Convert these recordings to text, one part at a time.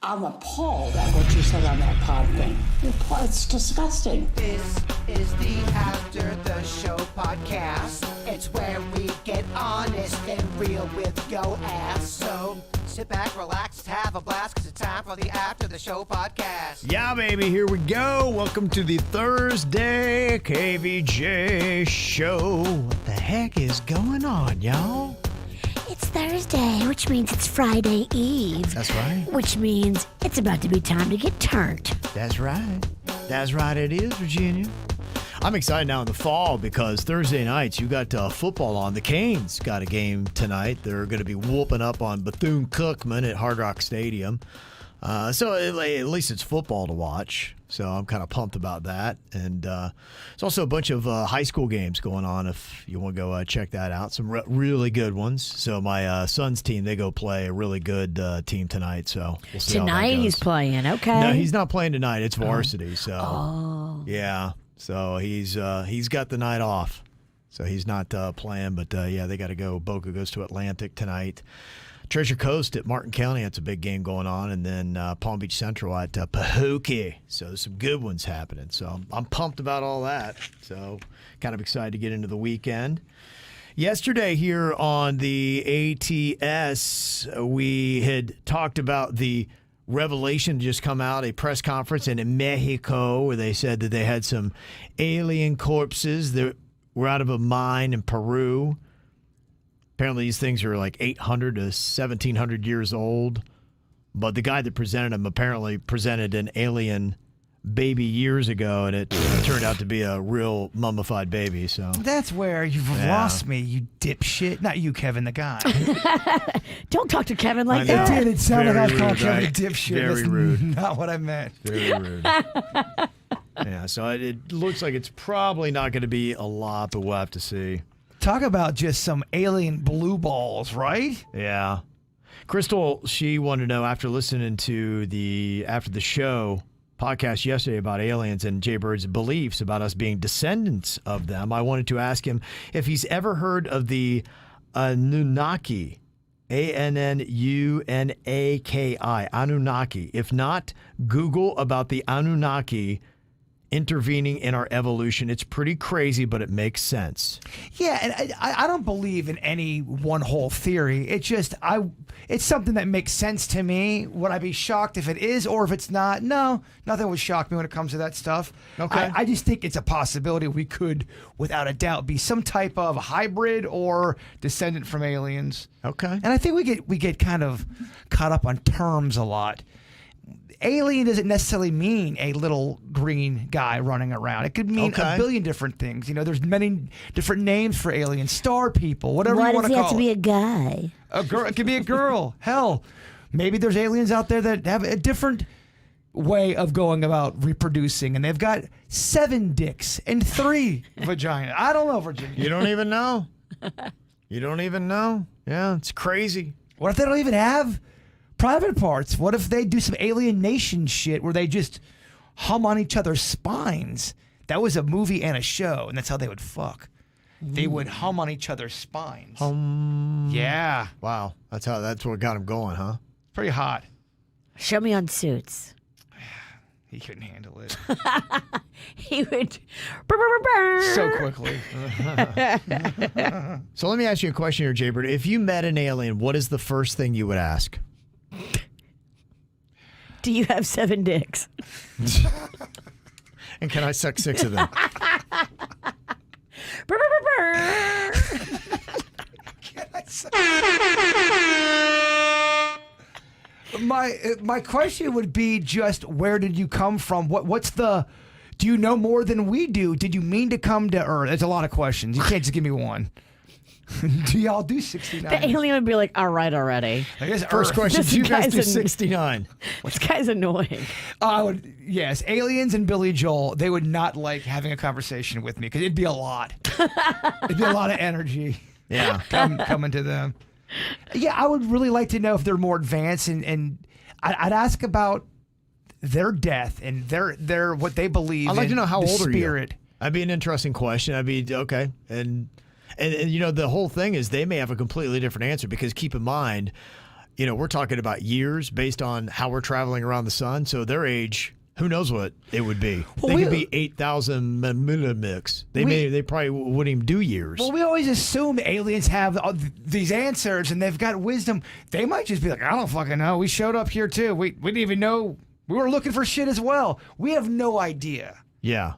I'm appalled at what you said on that pod thing. It's disgusting. This is the After the Show podcast. It's where we get honest and real with yo ass. So sit back, relax, have a blast, because it's time for the After the Show podcast. Yeah, baby, here we go. Welcome to the Thursday KVJ show. What the heck is going on, y'all? It's Thursday, which means it's Friday Eve. That's right. Which means it's about to be time to get turned. That's right. That's right, it is, Virginia. I'm excited now in the fall because Thursday nights you got football on. The Canes got a game tonight. They're going to be whooping up on Bethune-Cookman at Hard Rock Stadium. So at least it's football to watch. So I'm kind of pumped about that. And there's also a bunch of high school games going on if you want to go check that out. Some really good ones. So my son's team, they go play a really good team tonight. So we'll see how that Tonight goes. he's playing, okay. No, he's not playing tonight. It's varsity. Yeah. So he's got the night off. So he's not playing. But, yeah, they got to go. Boca goes to Atlantic tonight. Treasure Coast at Martin County, that's a big game going on. And then Palm Beach Central at Pahokee. So there's some good ones happening. So I'm pumped about all that. So kind of excited to get into the weekend. Yesterday here on the ATS, we had talked about the revelation just come out, a press conference in Mexico where they said that they had some alien corpses that were out of a mine in Peru. Apparently these things are like 800 to 1,700 years old. But the guy that presented them apparently presented an alien baby years ago, and it turned out to be a real mummified baby. So that's where you've lost me, you dipshit. Not you, Kevin, the guy. Don't talk to Kevin like It that. did. It sounded like I was calling Kevin right? a dipshit. Very That's rude. not what I meant. Very rude. Yeah, so it looks like it's probably not going to be a lot, but we'll have to see. Talk about just some alien blue balls, right? Yeah. Crystal, she wanted to know after listening to the After the Show podcast yesterday about aliens and Jay Bird's beliefs about us being descendants of them. I wanted to ask him if he's ever heard of the Anunnaki, Annunaki, Anunnaki. If not, Google about the Anunnaki intervening in our evolution. It's pretty crazy, but it makes sense. Yeah, and I don't believe in any one whole theory. It's just it's something that makes sense to me. Would I be shocked if it is or if it's not? No, nothing would shock me when it comes to that stuff. Okay. I just think it's a possibility we could, without a doubt, be some type of hybrid or descendant from aliens. Okay. And I think we get kind of caught up on terms a lot. Alien doesn't necessarily mean a little green guy running around. It could mean a billion different things. You know, there's many different names for aliens. Star people, whatever you want to call it. Why does he have to be a guy? A girl. It could be a girl. Hell, maybe there's aliens out there that have a different way of going about reproducing, and they've got 7 dicks and 3 vaginas. I don't know, Virginia. You don't even know. You don't even know. Yeah, it's crazy. What if they don't even have private parts? What if they do some alienation shit where they just hum on each other's spines? That was a movie and a show, and that's how they would fuck. They would hum on each other's spines. Yeah. Wow, that's what got him going, huh? Pretty hot. Show me on Suits. He couldn't handle it He would so quickly. So let me ask you a question here, Jaybird. If you met an alien, what is the first thing you would ask? Do you have 7 dicks? And can I suck 6 of them? My question would be just, where did you come from? Do you know more than we do? Did you mean to come to Earth? There's a lot of questions. You can't just give me one. Do y'all do 69? The alien would be like, all right already. I guess First Earth. question, This do you guys do guy's 69? This guy's annoying. Yes, aliens and Billy Joel, they would not like having a conversation with me because it'd be a lot. It'd be a lot of energy. Yeah. Coming to them. Yeah, I would really like to know if they're more advanced, and I'd ask about their death and their what they believe. I'd like to know how the old spirit. are you? That'd be an interesting question. I'd be okay, and you know the whole thing is they may have a completely different answer because keep in mind we're talking about years based on how we're traveling around the sun. So their age, who knows what it would be? Well, they could be 8,000 millimix. They probably wouldn't even do years. Well, we always assume aliens have all these answers and they've got wisdom. They might just be like, I don't fucking know. We showed up here too. We didn't even know. We were looking for shit as well. We have no idea. Yeah.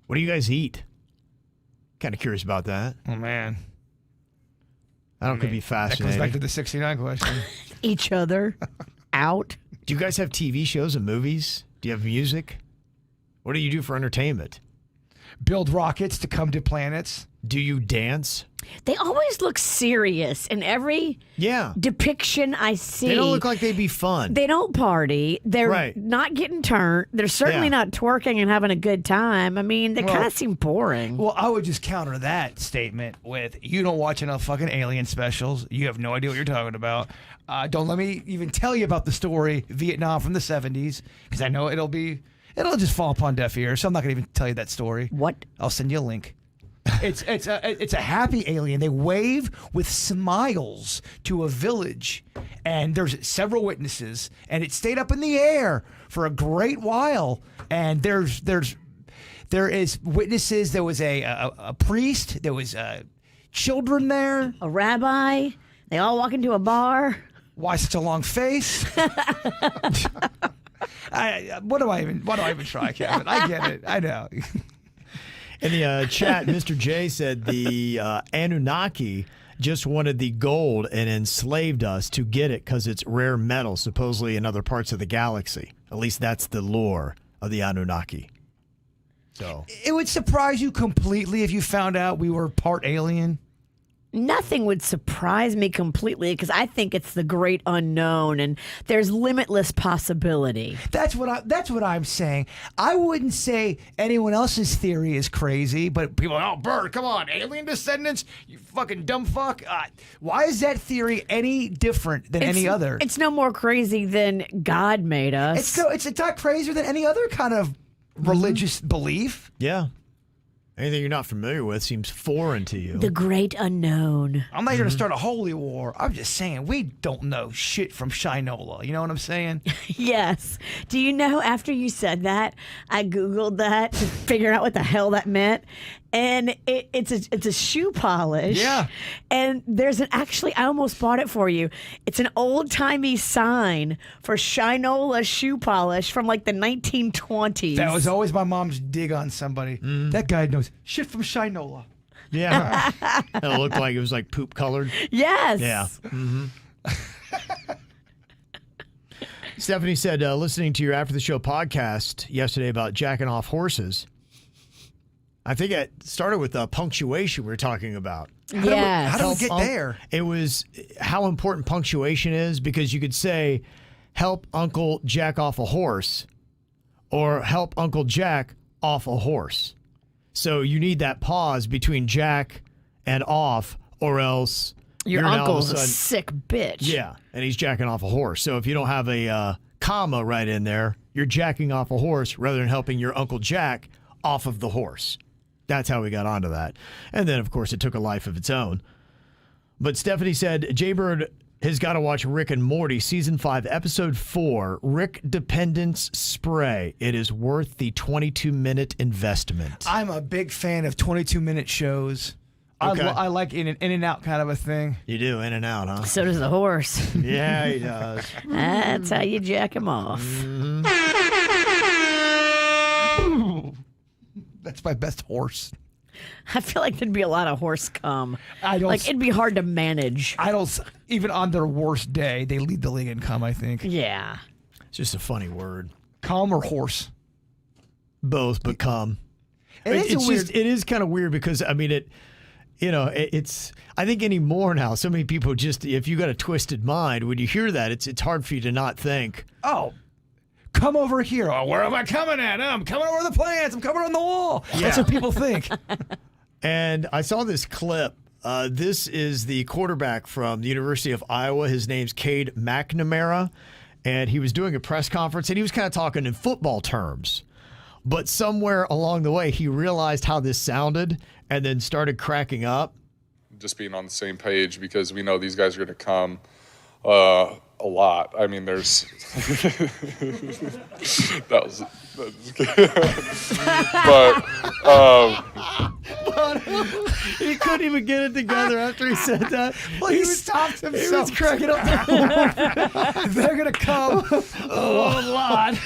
What do you guys eat? Kind of curious about that. Oh, man. Could be fascinating. That goes back to the 69 question. Each other out. Do you guys have TV shows and movies? Do you have music? What do you do for entertainment? Build rockets to come to planets. Do you dance? They always look serious in every depiction I see. They don't look like they'd be fun. They don't party. They're Right. not getting turned. They're certainly not twerking and having a good time. I mean, they kind of seem boring. Well, I would just counter that statement with, you don't watch enough fucking alien specials. You have no idea what you're talking about. Don't let me even tell you about the story Vietnam from the 70s, because I know it'll just fall upon deaf ears. So I'm not going to even tell you that story. What? I'll send you a link. It's a happy alien. They wave with smiles to a village, and there's several witnesses, and it stayed up in the air for a great while. And there is witnesses. There was a priest. There was children there. A rabbi. They all walk into a bar. Why such a long face? What do I even try, Kevin? I get it. I know. In the chat, Mr. J said the Anunnaki just wanted the gold and enslaved us to get it because it's rare metal, supposedly in other parts of the galaxy. At least that's the lore of the Anunnaki. So it would surprise you completely if you found out we were part alien. Nothing would surprise me completely because I think it's the great unknown and there's limitless possibility. That's what I'm saying. I wouldn't say anyone else's theory is crazy, but people are, oh, Bert, come on, alien descendants, you fucking dumb fuck. Why is that theory any different than any other? It's no more crazy than God made us. It's not crazier than any other kind of religious belief. yeah. Anything you're not familiar with seems foreign to you. The great unknown. I'm not here to start a holy war. I'm just saying we don't know shit from Shinola. You know what I'm saying? Yes. Do you know, after you said that, I Googled that to figure out what the hell that meant. And it's a shoe polish. Yeah. And there's I almost bought it for you. It's an old-timey sign for Shinola shoe polish from like the 1920s. That was always my mom's dig on somebody. That guy knows shit from Shinola. Yeah. It looked like it was like poop colored. Yes. Yeah. Stephanie said, listening to your After the Show podcast yesterday about jacking off horses, I think it started with punctuation we were talking about. Yes. How do we get there? It was how important punctuation is, because you could say, help Uncle Jack off a horse, or help Uncle Jack off a horse. So you need that pause between Jack and off, or else Your you're now all of uncle's a sudden- sick bitch. Yeah, and he's jacking off a horse. So if you don't have a comma right in there, you're jacking off a horse rather than helping your Uncle Jack off of the horse. That's how we got onto that. And then, of course, it took a life of its own. But Stephanie said, Jaybird has got to watch Rick and Morty, Season 5, Episode 4, Rick Dependence Spray. It is worth the 22-minute investment. I'm a big fan of 22-minute shows. Okay. I like in and out kind of a thing. You do, in and out, huh? So does the horse. Yeah, he does. That's how you jack him off. That's my best horse. I feel like there'd be a lot of horse cum. I don't. Like, it'd be hard to manage. I don't. Even on their worst day, they lead the league in cum, I think. Yeah. It's just a funny word. Cum or horse? Both, but come. It is kind of weird because, I mean, it's, I think anymore now, so many people just, if you got a twisted mind, when you hear that, it's hard for you to not think, Oh, come over here. Oh, where am I coming at? I'm coming over the plants. I'm coming on the wall. That's what people think. And I saw this clip. This is the quarterback from the University of Iowa. His name's Cade McNamara. And he was doing a press conference, and he was kind of talking in football terms. But somewhere along the way, he realized how this sounded and then started cracking up. Just being on the same page, because we know these guys are going to come A lot. I mean, there's that was but He couldn't even get it together after he said that. Well, he stopped himself. He was cracking up. They're gonna come a lot.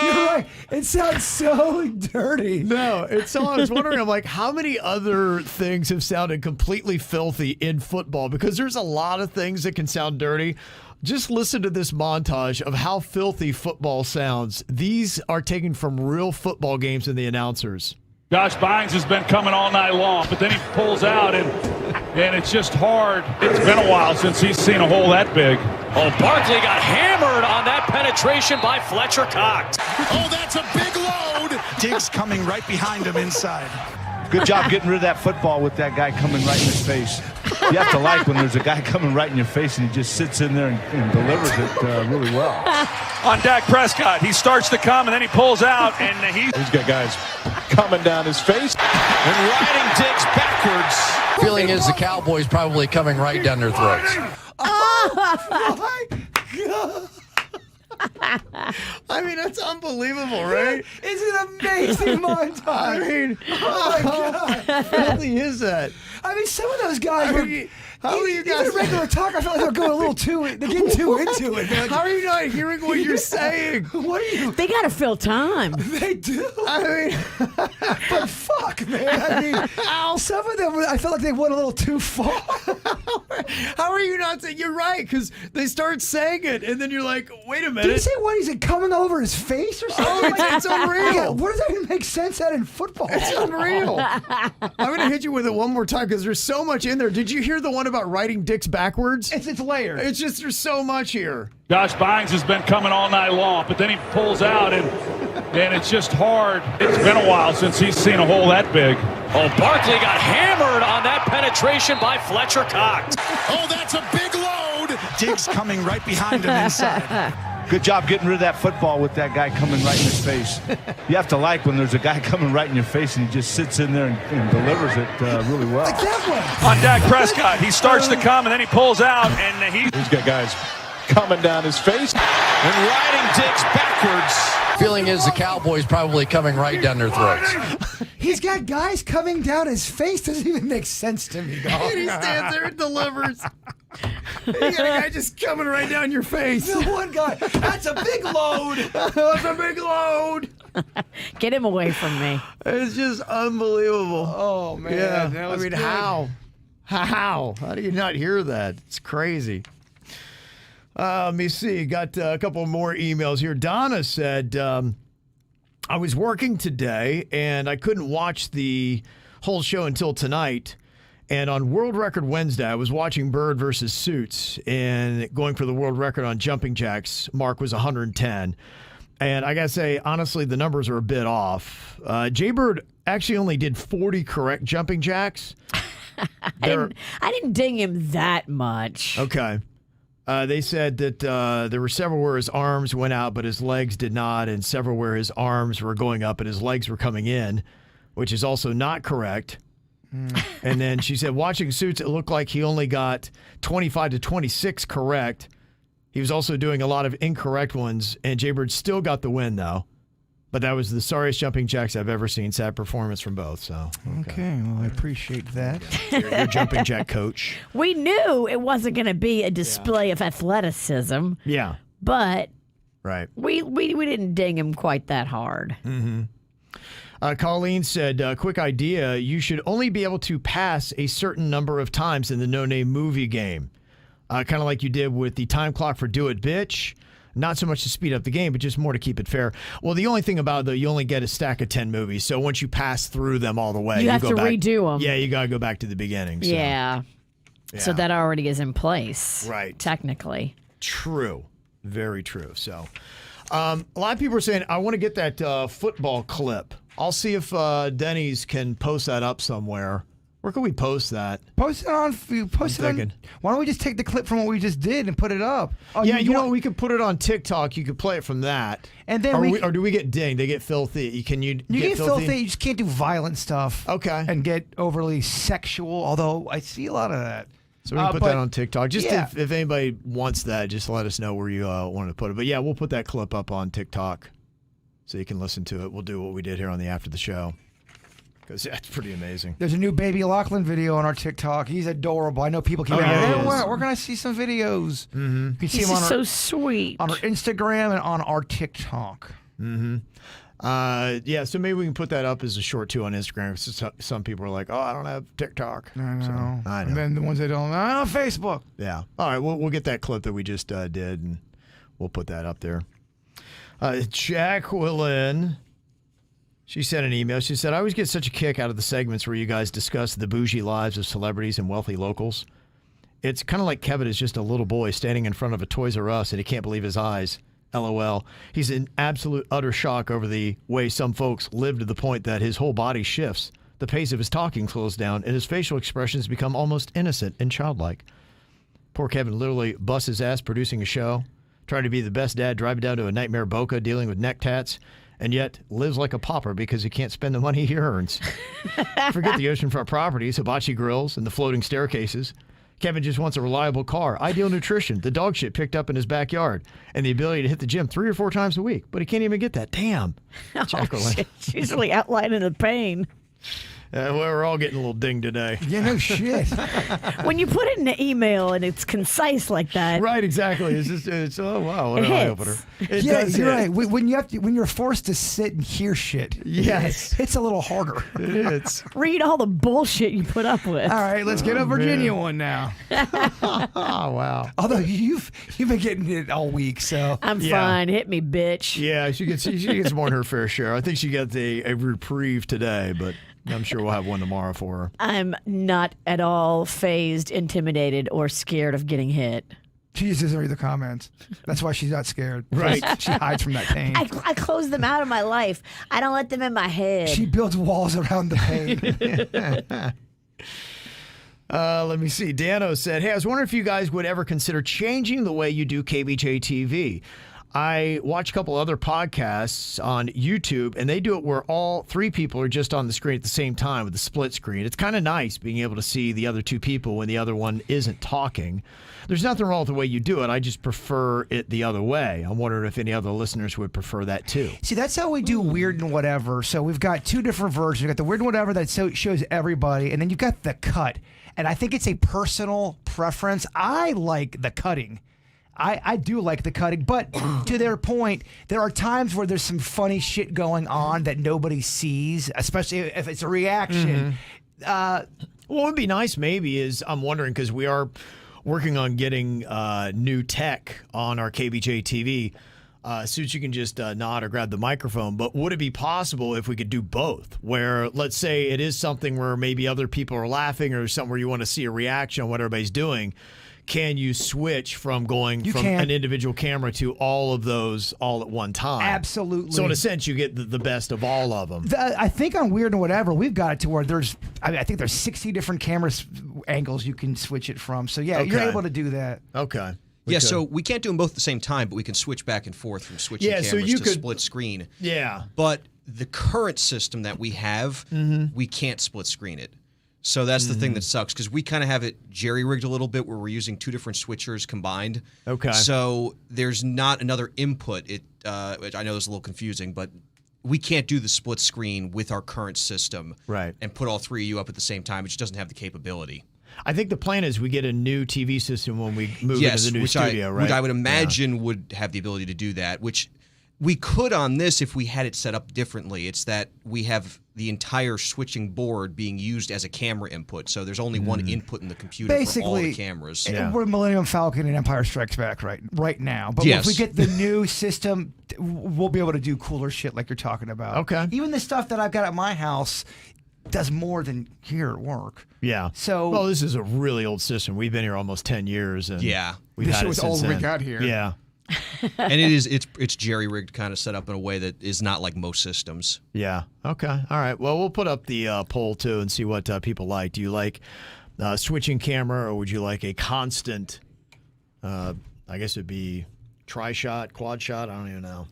You're right. It sounds so dirty. No, it's so I was wondering, I'm like, how many other things have sounded completely filthy in football? Because there's a lot of things that can sound dirty. Just listen to this montage of how filthy football sounds. These are taken from real football games and the announcers. Josh Bynes has been coming all night long, but then he pulls out, and it's just hard. It's been a while since he's seen a hole that big. Oh, Barkley got hammered on that penetration by Fletcher Cox. Oh, that's a big load. Diggs coming right behind him inside. Good job getting rid of that football with that guy coming right in his face. You have to like when there's a guy coming right in your face and he just sits in there and delivers it really well. On Dak Prescott, he starts to come, and then he pulls out, and he's got guys coming down his face and riding Diggs backwards. Feeling is the Cowboys probably coming right down their throats. Oh my God. I mean, that's unbelievable, right? It's an amazing montage. I mean, oh my God. How filthy is that? I mean, some of those guys how are you guys? Even regular talk, I feel like they're going a little they're getting too into it. How are you not hearing what you're saying? What are you? They gotta fill time. They do. I mean, but fuck, man. I mean, some of them, I felt like they went a little too far. How are you not saying? You're right, because they start saying it, and then you're like, wait a minute. Did he say what? He's coming over his face or something? Oh, it's unreal. Yeah, where does that even make sense at in football? It's unreal. I'm going to hit you with it one more time because there's so much in there. Did you hear the one about writing dicks backwards? It's layered. It's just, there's so much here. Josh Bynes has been coming all night long, but then he pulls out, and it's just hard. It's been a while since he's seen a hole that big. Oh, Barkley got hammered on that penetration by Fletcher Cox. Oh, that's a big load. Diggs coming right behind him inside. Good job getting rid of that football with that guy coming right in his face. You have to like when there's a guy coming right in your face and he just sits in there and delivers it really well. Like that one. On Dak Prescott, he starts to come, and then he pulls out, and he's got guys coming down his face and riding Diggs backwards. Feeling is the Cowboys probably coming right down their throats. He's got guys coming down his face. Doesn't even make sense to me, dog. And he stands there and delivers. You got a guy just coming right down your face. The one guy. That's a big load. That's a big load. Get him away from me. It's just unbelievable. Oh, man. Yeah. That was I mean, good. how? How do you not hear that? It's crazy. Let me see. Got a couple more emails here. Donna said, I was working today and I couldn't watch the whole show until tonight. And on World Record Wednesday, I was watching Bird versus Suits and going for the world record on jumping jacks. Mark was 110. And I got to say, honestly, the numbers are a bit off. Jaybird actually only did 40 correct jumping jacks. I didn't ding him that much. Okay. They said that there were several where his arms went out, but his legs did not, and several where his arms were going up and his legs were coming in, which is also not correct. And then she said, watching Suits, it looked like he only got 25 to 26 correct. He was also doing a lot of incorrect ones, and Jaybird still got the win, though. But that was the sorriest jumping jacks I've ever seen. Sad performance from both. So okay, well, I appreciate that. Your jumping jack coach. We knew it wasn't going to be a display of athleticism. Yeah. But right. We didn't ding him quite that hard. Mm-hmm. Colleen said, quick idea, you should only be able to pass a certain number of times in the No Name movie game. Kind of like you did with the time clock for Do It Bitch. Not so much to speed up the game, but just more to keep it fair. Well, the only thing about it, though, you only get a stack of 10 movies. So once you pass through them all the way, you have to redo them. Yeah, you got to go back to the beginning. So. Yeah. So that already is in place. Right. Technically. True. Very true. So a lot of people are saying, I want to get that football clip. I'll see if Denny's can post that up somewhere Where can we post that? Post it on. Why don't we just take the clip from what we just did and put it up? Oh, Yeah, you know, we could put it on TikTok. You could play it from that. And then or do we get dinged? They get filthy. You get filthy. You just can't do violent stuff. Okay. And get overly sexual. Although I see a lot of that. So we can put that on TikTok. Just if anybody wants that, just let us know where you want to put it. But yeah, we'll put that clip up on TikTok so you can listen to it. We'll do what we did here on the After the Show. Because that's pretty amazing. There's a new Baby Lachlan video on our TikTok. He's adorable. I know people keep saying, we're going to see some videos. Mm-hmm. You can see him on so sweet. On our Instagram and on our TikTok. Mm-hmm. Yeah, so maybe we can put that up as a short too on Instagram. Some people are like, "Oh, I don't have TikTok." I know. So, I know. And then the ones that don't, on Facebook. Yeah. All right. We'll get that clip that we just did, and we'll put that up there. Jacqueline, she sent an email. She said, "I always get such a kick out of the segments where you guys discuss the bougie lives of celebrities and wealthy locals. It's kind of like Kevin is just a little boy standing in front of a Toys R Us and he can't believe his eyes. LOL. He's in absolute utter shock over the way some folks live to the point that his whole body shifts. The pace of his talking slows down and his facial expressions become almost innocent and childlike. Poor Kevin literally busts his ass producing a show, trying to be the best dad, driving down to a nightmare Boca, dealing with neck tats, and yet lives like a pauper because he can't spend the money he earns. Forget the oceanfront properties, hibachi grills, and the floating staircases. Kevin just wants a reliable car, ideal nutrition, the dog shit picked up in his backyard, and the ability to hit the gym 3 or 4 times a week. But he can't even get that. Damn. Jacqueline. Shit. She's really outlining the pain. Well, we're all getting a little dinged today. Yeah, no shit. When you put it in an email and it's concise like that. Right, exactly. It's oh, wow, what an eye-opener. It does you're hit. right. When you're forced to sit and hear shit, yes, it's a little harder. It is. Read all the bullshit you put up with. All right, let's get a Virginia one now. Oh, wow. Although you've been getting it all week, so I'm fine. Hit me, bitch. Yeah, she gets more than her fair share. I think she got a reprieve today, but I'm sure we'll have one tomorrow for her. I'm not at all fazed, intimidated, or scared of getting hit. She just doesn't read the comments. That's why she's not scared. Right. She hides from that pain. I close them out of my life. I don't let them in my head. She builds walls around the pain. Let me see. Dano said, "Hey, I was wondering if you guys would ever consider changing the way you do KVJ TV. I watch a couple other podcasts on YouTube, and they do it where all 3 people are just on the screen at the same time with the split screen. It's kind of nice being able to see the other 2 people when the other one isn't talking. There's nothing wrong with the way you do it. I just prefer it the other way. I'm wondering if any other listeners would prefer that too." See, that's how we do Weird and Whatever. So we've got 2 different versions. We've got the Weird and Whatever that shows everybody, and then you've got the cut. And I think it's a personal preference. I like the cutting. I do like the cutting, but to their point, there are times where there's some funny shit going on that nobody sees, especially if it's a reaction. What would be nice maybe is, I'm wondering, because we are working on getting new tech on our KVJ TV, so that you can just nod or grab the microphone. But would it be possible if we could do both, where let's say it is something where maybe other people are laughing or something where you want to see a reaction on what everybody's doing? Can you switch from going from an individual camera to all of those all at one time? Absolutely. So in a sense, you get the best of all of them. I think on Weird and Whatever, we've got it to where I think there's 60 different camera angles you can switch it from. So yeah, you're able to do that. Okay. So we can't do them both at the same time, but we can switch back and forth from switching cameras to split screen. Yeah. But the current system that we have, we can't split screen it. So that's the thing that sucks, because we kind of have it jerry-rigged a little bit where we're using 2 different switchers combined. Okay. So there's not another input. Which I know is a little confusing, but we can't do the split screen with our current system and put all 3 of you up at the same time. It just doesn't have the capability. I think the plan is we get a new TV system when we move into the new studio, right? Which I would imagine would have the ability to do that, which we could on this if we had it set up differently. It's that we have the entire switching board being used as a camera input, so there's only one input in the computer for all the cameras. We're Millennium Falcon and Empire Strikes Back right now. But if we get the new system, we'll be able to do cooler shit like you're talking about. Okay. Even the stuff that I've got at my house does more than here at work. Yeah. So, well, this is a really old system. We've been here almost 10 years. And Yeah. We've This had shit it was since old when we then. got here. Yeah. And it's jerry-rigged, kind of set up in a way that is not like most systems. Yeah. Okay. All right. Well, we'll put up the poll too and see what people like. Do you like switching camera, or would you like a constant? I guess it'd be tri-shot, quad shot. I don't even know.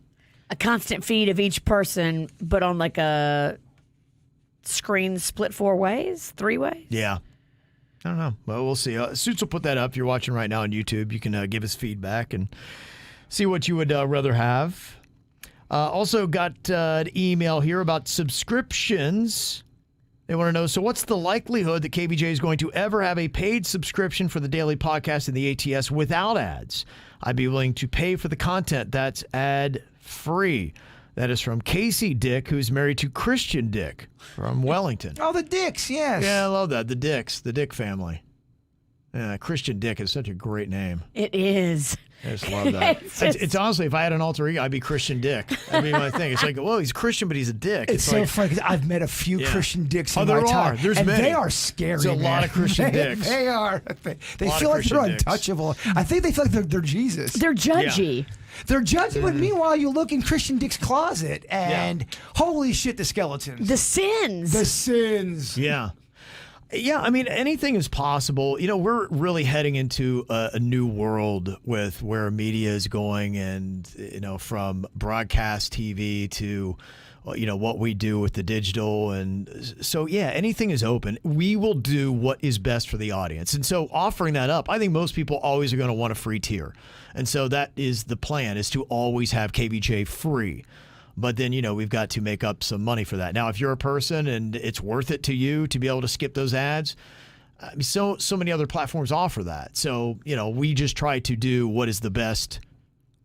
A constant feed of each person, but on like a screen split 4 ways, 3 ways. Yeah. I don't know. Well, we'll see. Suits will put that up. If you're watching right now on YouTube, you can give us feedback and see what you would rather have. Also got an email here about subscriptions. They want to know, so what's the likelihood that KVJ is going to ever have a paid subscription for the daily podcast in the ATS without ads? I'd be willing to pay for the content that's ad-free. That is from Casey Dick, who's married to Christian Dick from Wellington. Oh, the Dicks, yes. Yeah, I love that. The Dicks, the Dick family. Yeah, Christian Dick is such a great name. It is. I just love that. It's honestly, if I had an alter ego, I'd be Christian Dick. That'd be my thing. It's like, whoa, he's Christian, but he's a dick. It's so like, funny because I've met a few Christian Dicks in my there time. are. There's and many. They are scary. There's a lot of Christian Dicks. They are. They feel like they're untouchable. I think they feel like they're Jesus. They're judgy. Yeah. They're judgy, but meanwhile, you look in Christian Dick's closet and holy shit, the skeletons. The sins. The sins. Yeah. Yeah, I mean, anything is possible. You know, we're really heading into a new world with where media is going, and, you know, from broadcast TV to, you know, what we do with the digital. And so, yeah, anything is open. We will do what is best for the audience. And so offering that up, I think most people always are going to want a free tier. And so that is the plan, is to always have KVJ free. But then, you know, we've got to make up some money for that. Now, if you're a person and it's worth it to you to be able to skip those ads, I mean, so many other platforms offer that. So, you know, we just try to do what is the best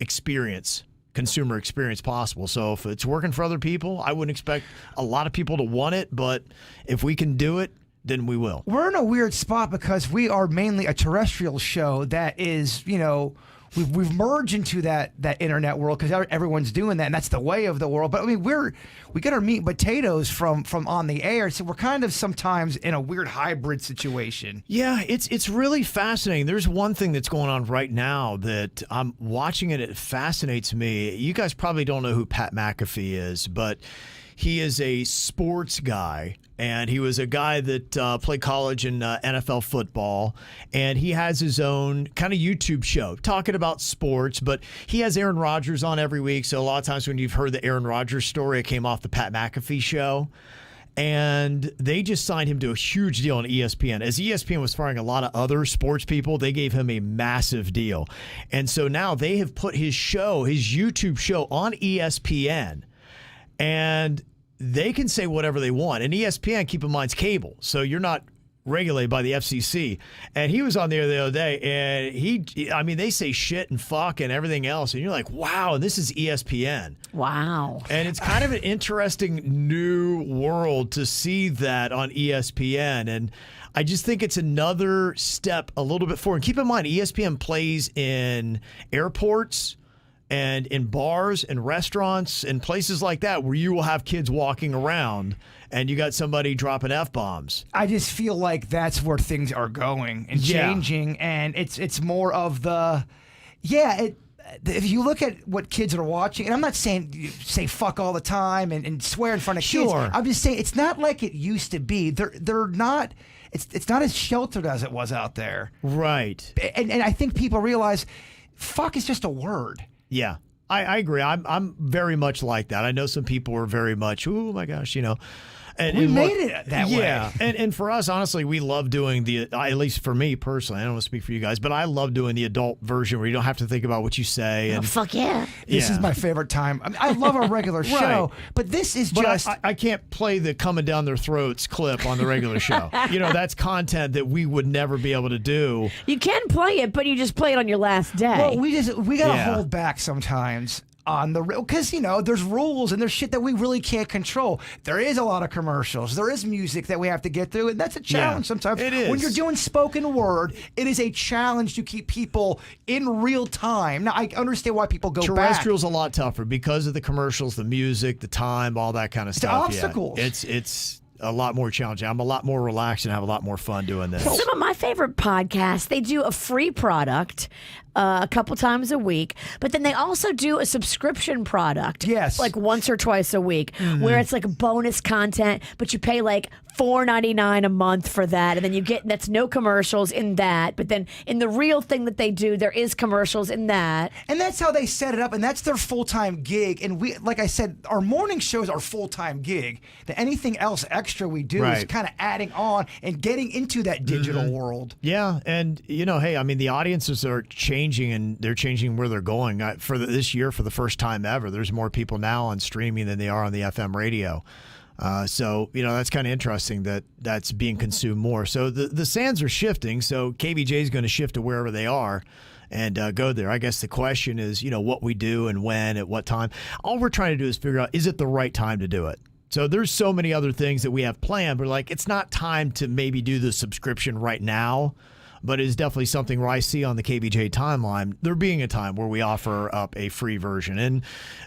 experience, consumer experience possible. So if it's working for other people, I wouldn't expect a lot of people to want it. But if we can do it, then we will. We're in a weird spot because we are mainly a terrestrial show that is, you know, We've merged into that internet world because everyone's doing that, and that's the way of the world. But I mean, we get our meat and potatoes from on the air, so we're kind of sometimes in a weird hybrid situation. Yeah, it's really fascinating. There's one thing that's going on right now that I'm watching it. It fascinates me. You guys probably don't know who Pat McAfee is, but he is a sports guy, and he was a guy that played college and NFL football, and he has his own kind of YouTube show talking about sports, but he has Aaron Rodgers on every week, so a lot of times when you've heard the Aaron Rodgers story, it came off the Pat McAfee show, and they just signed him to a huge deal on ESPN. As ESPN was firing a lot of other sports people, they gave him a massive deal, and so now they have put his YouTube show on ESPN, and they can say whatever they want. And ESPN, keep in mind, is cable, so you're not regulated by the FCC. And he was on there the other day, and they say shit and fuck and everything else, and you're like, wow, this is ESPN. Wow. And it's kind of an interesting new world to see that on ESPN, and I just think it's another step a little bit forward. And keep in mind, ESPN plays in airports and in bars and restaurants and places like that where you will have kids walking around and you got somebody dropping F-bombs. I just feel like that's where things are going and changing, and it's more of the, if you look at what kids are watching, and I'm not saying you say fuck all the time and swear in front of kids. I'm just saying it's not like it used to be. They're not. It's not as sheltered as it was out there. Right. And I think people realize fuck is just a word. Yeah, I agree. I'm very much like that. I know some people are very much, oh my gosh, you know. And we made it that way. Yeah, and for us, honestly, we love doing at least for me personally, I don't want to speak for you guys, but I love doing the adult version where you don't have to think about what you say. And fuck yeah. This is my favorite time. I mean, I love our regular show, but this is just... I can't play the coming down their throats clip on the regular show. You know, that's content that we would never be able to do. You can play it, but you just play it on your last day. Well, we got to hold back sometimes. On the because you know there's rules and there's shit that we really can't control. There is a lot of commercials. There is music that we have to get through, and that's a challenge sometimes. It is. When you're doing spoken word, it is a challenge to keep people in real time. Now I understand why people go back. Terrestrial's a lot tougher because of the commercials, the music, the time, all that kind of stuff. The obstacles. It's a lot more challenging. I'm a lot more relaxed and have a lot more fun doing this. Some of my favorite podcasts, they do a free product a couple times a week. But then they also do a subscription product. Yes. Like once or twice a week, where it's like bonus content, but you pay like $4.99 a month for that, and then you get that's no commercials in that. But then in the real thing that they do, there is commercials in that. And that's how they set it up, and that's their full-time gig. And we, like I said, our morning shows are full-time gig. That anything else extra we do is kind of adding on and getting into that digital world. Yeah, and hey, I mean, the audiences are changing, and they're changing where they're going. This year, for the first time ever, there's more people now on streaming than they are on the FM radio. So that's kind of interesting that's being consumed more. So the sands are shifting. So KVJ is going to shift to wherever they are and go there. I guess the question is, what we do and when, at what time. All we're trying to do is figure out, is it the right time to do it? So there's so many other things that we have planned. We're like, it's not time to maybe do the subscription right now. But it's definitely something where I see on the KVJ timeline, there being a time where we offer up a free version. And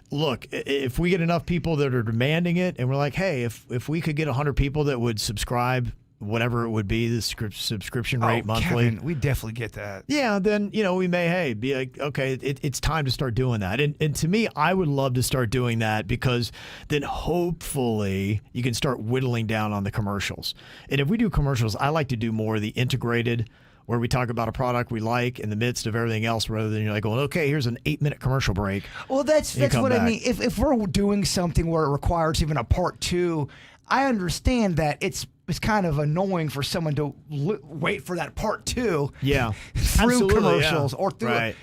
look, if we get enough people that are demanding it, and we're like, hey, if we could get 100 people that would subscribe, whatever it would be, the subscription rate monthly. Kevin, we definitely get that. Yeah, then, we may, be like, okay, it's time to start doing that. And to me, I would love to start doing that, because then hopefully you can start whittling down on the commercials. And if we do commercials, I like to do more of the integrated, where we talk about a product we like in the midst of everything else, rather than you're like going, okay, here's an 8-minute commercial break. Well, that's what I mean. If we're doing something where it requires even a part 2, I understand that it's kind of annoying for someone to wait for that part 2. Yeah, through commercials or through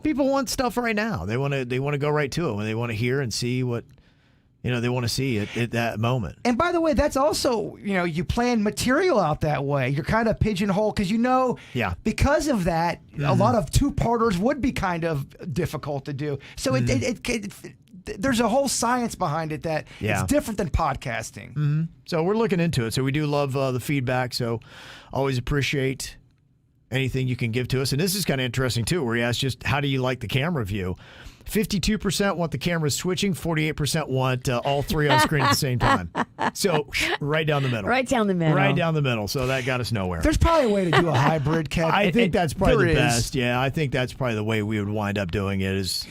people want stuff right now. They want to go right to it when they want to hear and see what. They want to see it at that moment. And by the way, that's also, you plan material out that way. You're kind of pigeonholed because because of that, a lot of 2-parters would be kind of difficult to do. So there's a whole science behind it that it's different than podcasting. So we're looking into it. So we do love the feedback. So always appreciate anything you can give to us. And this is kind of interesting too, where he asks just, how do you like the camera view? 52% want the cameras switching, 48% want all three on screen at the same time. So right down the middle. Right down the middle. Right down the middle. So that got us nowhere. There's probably a way to do a hybrid, Kev. I think that's probably the best. Yeah, I think that's probably the way we would wind up doing it is,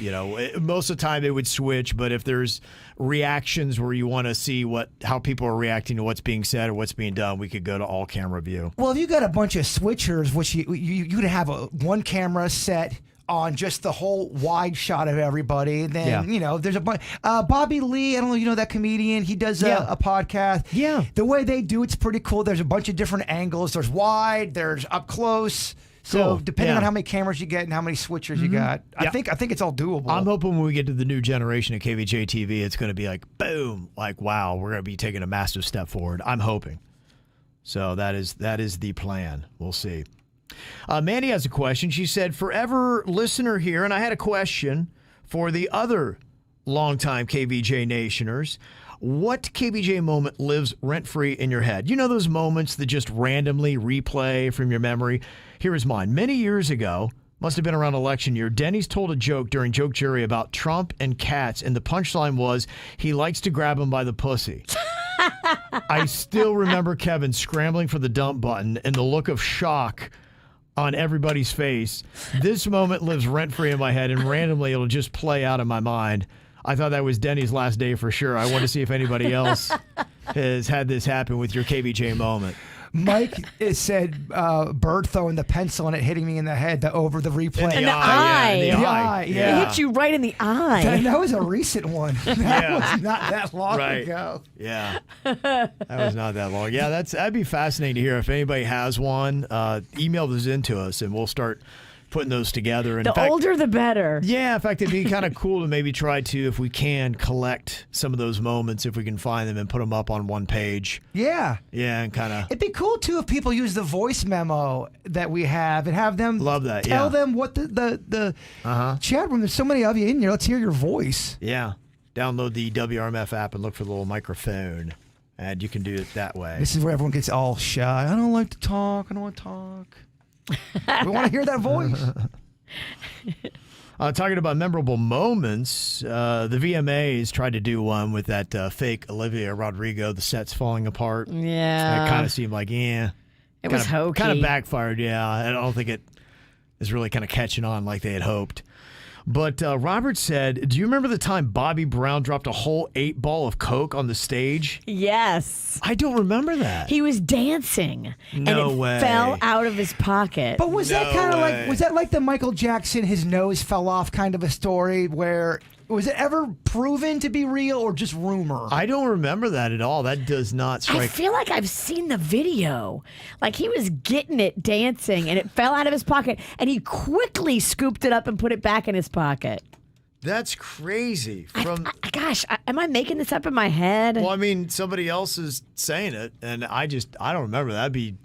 most of the time it would switch, but if there's reactions where you want to see how people are reacting to what's being said or what's being done, we could go to all camera view. Well, if you got a bunch of switchers, which you'd have one camera set on just the whole wide shot of everybody. Then, there's a bunch. Bobby Lee, I don't know, you know that comedian? He does a podcast. Yeah. The way they do it's pretty cool. There's a bunch of different angles. There's wide, there's up close. So depending on how many cameras you get and how many switchers you got, I think it's all doable. I'm hoping when we get to the new generation of KVJ TV, it's going to be like, boom, like, wow, we're going to be taking a massive step forward. I'm hoping. So that is the plan. We'll see. Mandy has a question. She said, forever listener here, and I had a question for the other longtime KVJ Nationers. What KVJ moment lives rent-free in your head? You know those moments that just randomly replay from your memory? Here is mine. Many years ago, must have been around election year, Denny's told a joke during Joke Jury about Trump and cats, and the punchline was, he likes to grab him by the pussy. I still remember Kevin scrambling for the dump button and the look of shock on everybody's face. This moment lives rent-free in my head, and randomly it'll just play out in my mind. I thought that was Denny's last day for sure. I want to see if anybody else has had this happen with your KVJ moment. Mike said bird throwing the pencil and it hitting me in the head over the replay. In the eye. Yeah, in the eye. It hit you right in the eye. That was a recent one. That was not that long ago. Yeah. That was not that long. Yeah, that'd be fascinating to hear. If anybody has one, email those into us and we'll start putting those together. The older, the better. Yeah, in fact, it'd be kind of cool to maybe try to, if we can, collect some of those moments, if we can find them, and put them up on one page. Yeah. Yeah, and kind of. It'd be cool, too, if people use the voice memo that we have and have them tell them what the chat room. There's so many of you in here. Let's hear your voice. Yeah. Download the WRMF app and look for the little microphone, and you can do it that way. This is where everyone gets all shy. I don't like to talk. I don't want to talk. We want to hear that voice. Talking about memorable moments, the VMAs tried to do one with that fake Olivia Rodrigo, the set's falling apart. Yeah. It kind of seemed like, it was hokey. Kind of backfired, yeah. I don't think it is really kind of catching on like they had hoped. But Robert said, do you remember the time Bobby Brown dropped a whole 8-ball of Coke on the stage? Yes. I don't remember that. He was dancing. No and it way. fell out of his pocket. But was that kind of like, was that like the Michael Jackson, his nose fell off kind of a story where, was it ever proven to be real or just rumor? I don't remember that at all. That does not strike. I feel like I've seen the video. Like he was getting it dancing and it fell out of his pocket and he quickly scooped it up and put it back in his pocket. That's crazy. Gosh, am I making this up in my head? Well, I mean, somebody else is saying it, and I don't remember. That'd be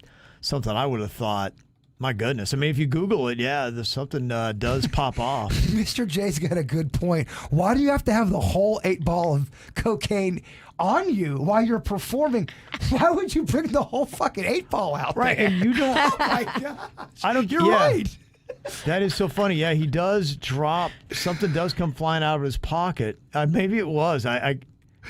something I would have thought. My goodness. I mean, if you Google it, yeah, there's something does pop off. Mr. J's got a good point. Why do you have to have the whole 8-ball of cocaine on you while you're performing? Why would you bring the whole fucking 8-ball out Right, there? and you don't. Oh, my gosh. You're right. That is so funny. Yeah, he does drop. Something does come flying out of his pocket. Maybe it was.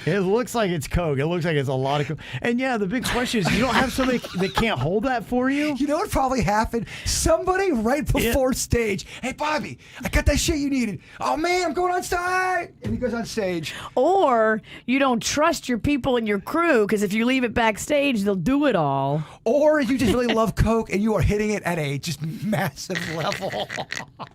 It looks like it's Coke. It looks like it's a lot of Coke. And yeah, the big question is, you don't have somebody that can't hold that for you? You know what probably happened? Somebody right before stage, hey, Bobby, I got that shit you needed. Oh, man, I'm going on stage. And he goes on stage. Or you don't trust your people and your crew because if you leave it backstage, they'll do it all. Or you just really love Coke and you are hitting it at a just massive level.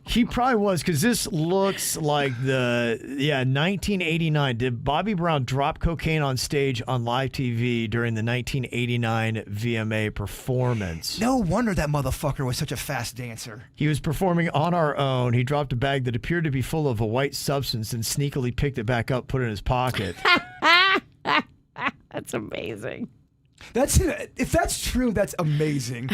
He probably was, because this looks like 1989. Did Bobby Brown drop cocaine on stage on live TV during the 1989 VMA performance? No wonder that motherfucker was such a fast dancer. He was performing On Our Own. He dropped a bag that appeared to be full of a white substance and sneakily picked it back up, put it in his pocket. That's amazing. If that's true, that's amazing.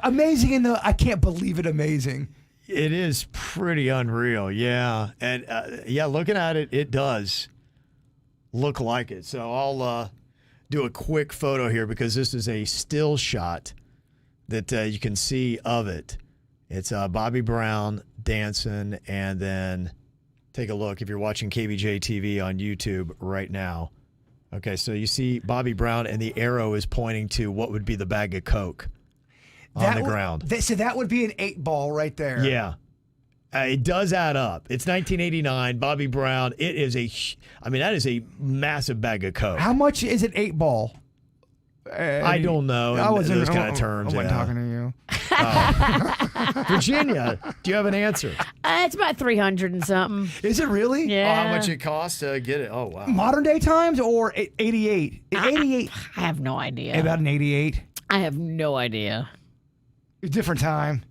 Amazing in the I can't believe it amazing. It is pretty unreal, yeah. And looking at it, it does look like it. So I'll do a quick photo here because this is a still shot that you can see of it. It's Bobby Brown dancing, and then take a look if you're watching KVJ TV on YouTube right now. Okay, so you see Bobby Brown, and the arrow is pointing to what would be the bag of Coke on the ground. So that would be an 8-ball right there. Yeah. It does add up. It's 1989. Bobby Brown. It is that is a massive bag of Coke. How much is an 8-ball? I don't know. Those kind of terms. I wasn't talking to you. Virginia, do you have an answer? It's about 300 and something. Is it really? Yeah. How much it costs to get it? Oh, wow. Modern day times or 88? 88. I have no idea. About an 88. I have no idea. Different time.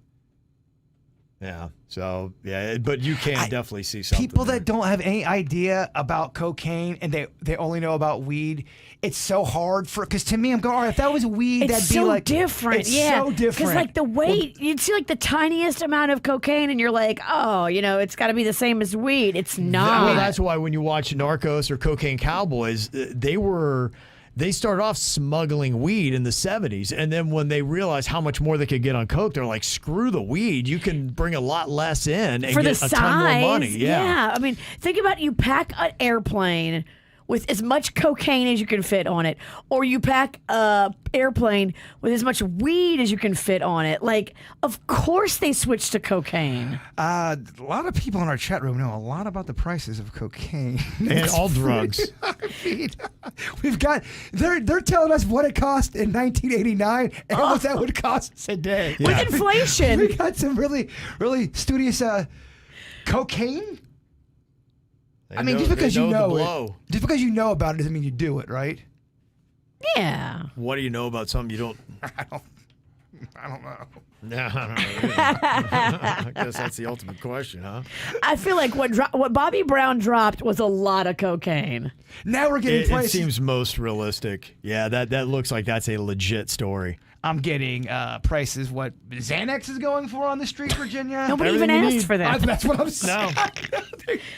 Yeah. So, yeah, but you can definitely see something. People that don't have any idea about cocaine and they only know about weed, it's so hard because to me, I'm going, all right, if that was weed, It's that'd so be like different. It's yeah. so different. Because like the weight, you'd see like the tiniest amount of cocaine and you're like, oh, it's got to be the same as weed. It's not. Well, that's why when you watch Narcos or Cocaine Cowboys, they started off smuggling weed in the 70s, and then when they realized how much more they could get on Coke, they're like, screw the weed. You can bring a lot less in and for get the a size, ton more money. Yeah. I mean, think about you pack an airplane with as much cocaine as you can fit on it, or you pack a airplane with as much weed as you can fit on it. Like, of course they switched to cocaine. A lot of people in our chat room know a lot about the prices of cocaine And all drugs. I mean, we've got they're telling us what it cost in 1989 and what that would cost today. With inflation. We got some really, really studious cocaine. I mean, just because you know about it doesn't mean you do it, right? Yeah. What do you know about something you don't? I don't know. No, I don't know. I guess that's the ultimate question, huh? I feel like what Bobby Brown dropped was a lot of cocaine. Now we're getting prices. It seems most realistic. Yeah, that looks like that's a legit story. I'm getting prices what Xanax is going for on the street, Virginia. Nobody even asked for that. That's what I'm saying. No.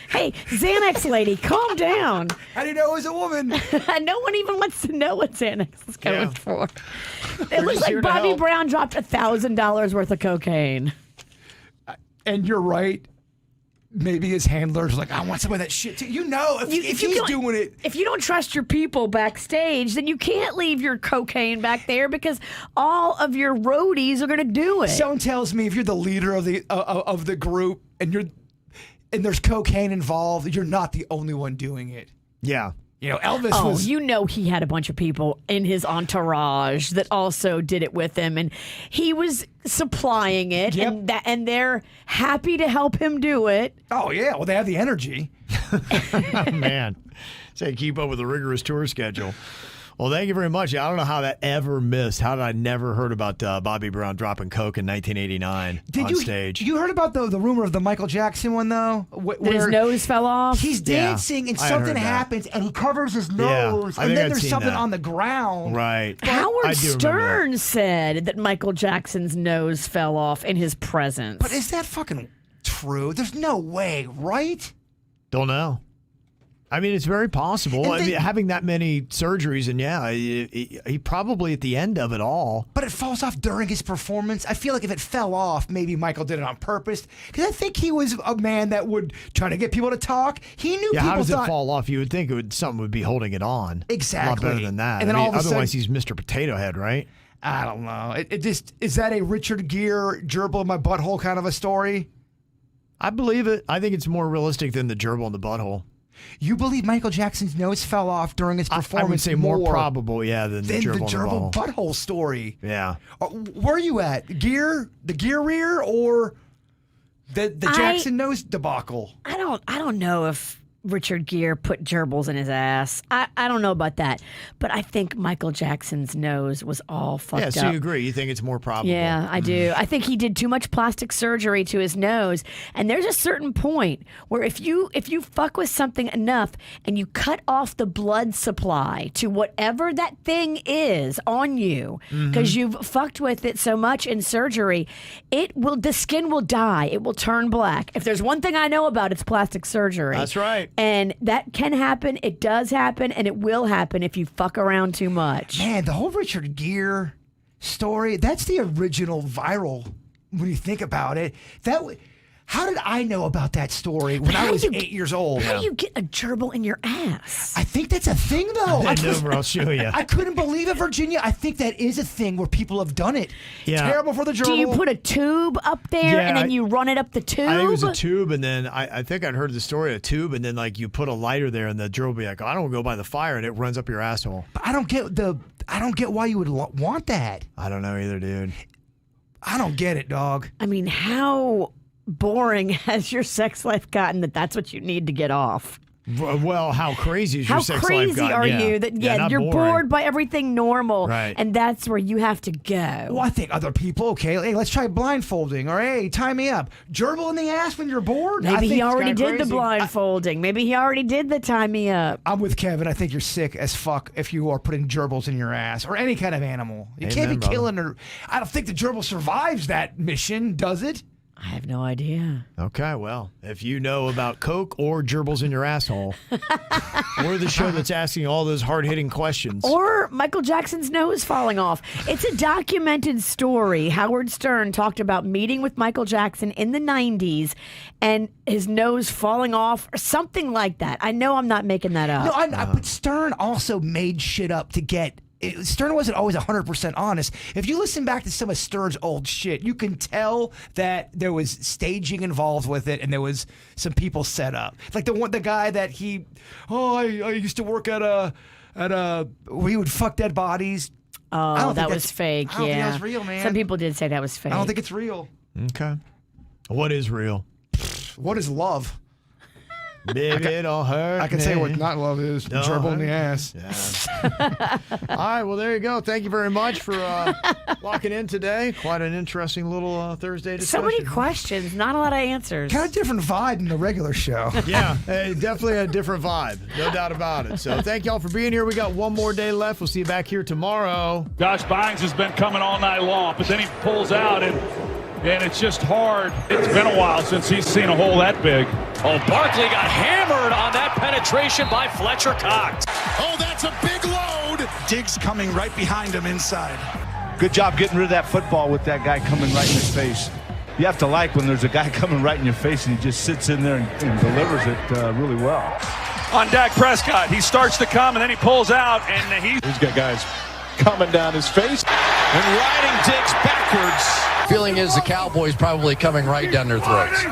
Hey, Xanax lady, calm down. How do you know it was a woman? No one even wants to know what Xanax is going for. It looks just here like to Bobby help. Brown dropped $1,000 worth of cocaine. And you're right. maybe his handlers are like, I want some of that shit too. You know, if he's doing it. If you don't trust your people backstage, then you can't leave your cocaine back there because all of your roadies are going to do it. Someone tells me if you're the leader of the group and there's cocaine involved, you're not the only one doing it. Yeah. You know, Elvis was... you know he had a bunch of people in his entourage that also did it with him, and he was supplying it, and they're happy to help him do it. Oh, yeah. Well, they have the energy. Man. Say keep up with the rigorous tour schedule. Well, thank you very much. I don't know how that ever missed. How did I never heard about Bobby Brown dropping coke in 1989 on stage? You heard about the rumor of the Michael Jackson one, though? That his nose fell off? He's dancing and something happens and he covers his nose and then there's something on the ground. Right. Howard Stern said that Michael Jackson's nose fell off in his presence. But is that fucking true? There's no way, right? Don't know. I mean, it's very possible. I mean, having that many surgeries, and he probably at the end of it all. But it falls off during his performance. I feel like if it fell off, maybe Michael did it on purpose. Because I think he was a man that would try to get people to talk. He knew people how does it fall off? You would think something would be holding it on. Exactly. A lot better than that. And then otherwise, he's Mr. Potato Head, right? I don't know. It just is that a Richard Gere gerbil in my butthole kind of a story? I believe it. I think it's more realistic than the gerbil in the butthole. You believe Michael Jackson's nose fell off during his performance? I would say more probable, than the gerbil butthole story. Yeah. Where are you at? The gear rear, or the Jackson nose debacle? I don't know if Richard Gere put gerbils in his ass. I don't know about that. But I think Michael Jackson's nose was all fucked up. Yeah, so you agree. You think it's more probable. Yeah, I do. I think he did too much plastic surgery to his nose. And there's a certain point where if you fuck with something enough and you cut off the blood supply to whatever that thing is on you, because you've fucked with it so much in surgery, the skin will die. It will turn black. If there's one thing I know about, it's plastic surgery. That's right. And that can happen. It does happen, and it will happen if you fuck around too much. Man, the whole Richard Gere story, that's the original viral when you think about it. How did I know about that story when I was 8 years old? How do you get a gerbil in your ass? I think that's a thing, though. I'll show you. I couldn't believe it, Virginia. I think that is a thing where people have done it. Yeah. Terrible for the gerbil. Do you put a tube up there and then you run it up the tube? I think it was a tube, and then I think I'd heard the story of a tube, and then you put a lighter there, and the gerbil will be like, I don't go by the fire, and it runs up your asshole. But I don't get why you would want that. I don't know either, dude. I don't get it, dog. I mean, how boring has your sex life gotten that's what you need to get off? Well, how crazy is your sex life gotten? How crazy are you that you're bored by everything normal, right? And that's where you have to go. Well, I think other people, okay, hey, let's try blindfolding, or hey, tie me up. Gerbil in the ass when you're bored? Maybe he already did the blindfolding. Maybe he already did the tie me up. I'm with Kevin. I think you're sick as fuck if you are putting gerbils in your ass, or any kind of animal. You can't be killing her. I don't think the gerbil survives that mission, does it? I have no idea. Okay, well, if you know about coke or gerbils in your asshole, we're the show that's asking all those hard-hitting questions. Or Michael Jackson's nose falling off. It's a documented story. Howard Stern talked about meeting with Michael Jackson in the 90s and his nose falling off or something like that. I know I'm not making that up. No, but Stern also made shit up to get... Stern wasn't always 100% honest. If you listen back to some of Stern's old shit, you can tell that there was staging involved with it, and there was some people set up. Like the guy that I used to work at a where he would fuck dead bodies. Oh, that was fake. I don't think that was real, man. Some people did say that was fake. I don't think it's real. Okay. What is real? What is love? Baby, it all hurt. I can say what not love is. Gerbil in the ass. Yeah. All right, well, there you go. Thank you very much for locking in today. Quite an interesting little Thursday discussion. So many questions, not a lot of answers. Kind of different vibe than the regular show. Yeah, definitely a different vibe. No doubt about it. So thank y'all for being here. We got one more day left. We'll see you back here tomorrow. Josh Bynes has been coming all night long, but then he pulls out and it's just hard. It's been a while since he's seen a hole that big. Oh, Barkley got hammered on that penetration by Fletcher Cox. Oh, that's a big load. Diggs coming right behind him inside. Good job getting rid of that football with that guy coming right in his face. you have to like when there's a guy coming right in your face and he just sits in there and delivers it really well. On Dak Prescott, he starts to come and then he pulls out, and he's got guys coming down his face and riding Diggs backwards. Feeling is the Cowboys probably coming right down their throats.